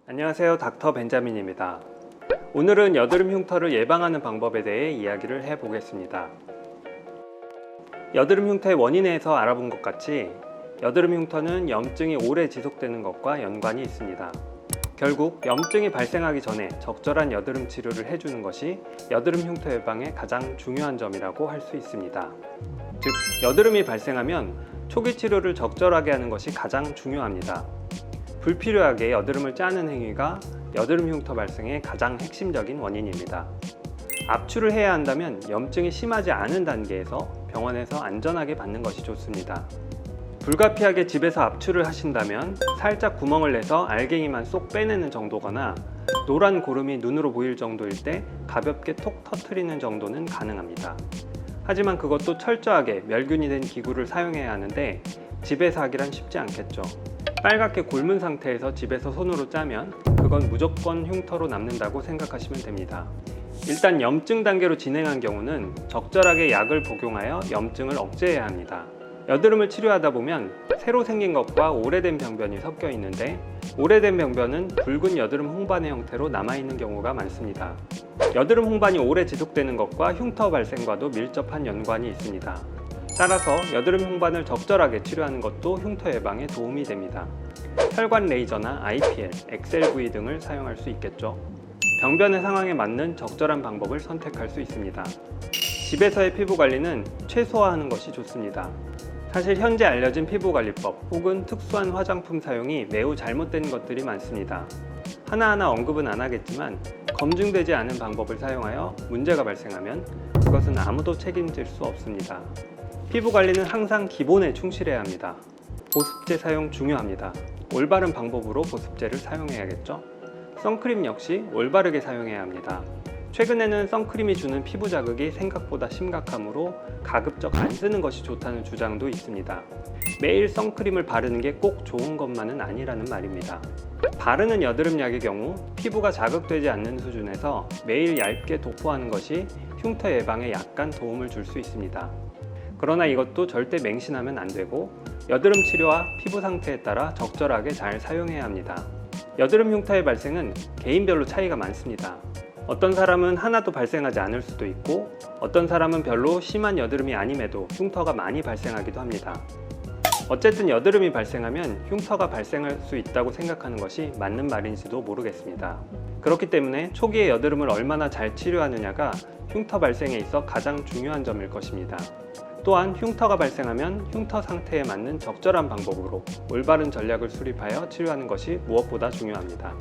안녕하세요, 닥터 벤자민입니다. 오늘은 여드름 흉터를 예방하는 방법에 대해 이야기를 해보겠습니다. 여드름 흉터의 원인에 대해서 알아본 것 같이 여드름 흉터는 염증이 오래 지속되는 것과 연관이 있습니다. 결국 염증이 발생하기 전에 적절한 여드름 치료를 해주는 것이 여드름 흉터 예방의 가장 중요한 점이라고 할 수 있습니다. 즉, 여드름이 발생하면 초기 치료를 적절하게 하는 것이 가장 중요합니다. 불필요하게 여드름을 짜는 행위가 여드름 흉터 발생의 가장 핵심적인 원인입니다. 압출을 해야 한다면 염증이 심하지 않은 단계에서 병원에서 안전하게 받는 것이 좋습니다. 불가피하게 집에서 압출을 하신다면 살짝 구멍을 내서 알갱이만 쏙 빼내는 정도거나 노란 고름이 눈으로 보일 정도일 때 가볍게 톡 터트리는 정도는 가능합니다. 하지만 그것도 철저하게 멸균이 된 기구를 사용해야 하는데 집에서 하기란 쉽지 않겠죠. 빨갛게 곪은 상태에서 집에서 손으로 짜면 그건 무조건 흉터로 남는다고 생각하시면 됩니다. 일단 염증 단계로 진행한 경우는 적절하게 약을 복용하여 염증을 억제해야 합니다. 여드름을 치료하다 보면 새로 생긴 것과 오래된 병변이 섞여 있는데 오래된 병변은 붉은 여드름 홍반의 형태로 남아있는 경우가 많습니다. 여드름 홍반이 오래 지속되는 것과 흉터 발생과도 밀접한 연관이 있습니다. 따라서 여드름 홍반을 적절하게 치료하는 것도 흉터 예방에 도움이 됩니다. 혈관 레이저나 IPL, XLV 등을 사용할 수 있겠죠. 병변의 상황에 맞는 적절한 방법을 선택할 수 있습니다. 집에서의 피부 관리는 최소화하는 것이 좋습니다. 사실 현재 알려진 피부관리법 혹은 특수한 화장품 사용이 매우 잘못된 것들이 많습니다. 하나하나 언급은 안 하겠지만 검증되지 않은 방법을 사용하여 문제가 발생하면 그것은 아무도 책임질 수 없습니다. 피부 관리는 항상 기본에 충실해야 합니다. 보습제 사용 중요합니다. 올바른 방법으로 보습제를 사용해야겠죠? 선크림 역시 올바르게 사용해야 합니다. 최근에는 선크림이 주는 피부 자극이 생각보다 심각하므로 가급적 안 쓰는 것이 좋다는 주장도 있습니다. 매일 선크림을 바르는 게 꼭 좋은 것만은 아니라는 말입니다. 바르는 여드름약의 경우 피부가 자극되지 않는 수준에서 매일 얇게 도포하는 것이 흉터 예방에 약간 도움을 줄 수 있습니다. 그러나 이것도 절대 맹신하면 안 되고 여드름 치료와 피부 상태에 따라 적절하게 잘 사용해야 합니다. 여드름 흉터의 발생은 개인별로 차이가 많습니다. 어떤 사람은 하나도 발생하지 않을 수도 있고 어떤 사람은 별로 심한 여드름이 아님에도 흉터가 많이 발생하기도 합니다. 어쨌든 여드름이 발생하면 흉터가 발생할 수 있다고 생각하는 것이 맞는 말인지도 모르겠습니다. 그렇기 때문에 초기에 여드름을 얼마나 잘 치료하느냐가 흉터 발생에 있어 가장 중요한 점일 것입니다. 또한 흉터가 발생하면 흉터 상태에 맞는 적절한 방법으로 올바른 전략을 수립하여 치료하는 것이 무엇보다 중요합니다.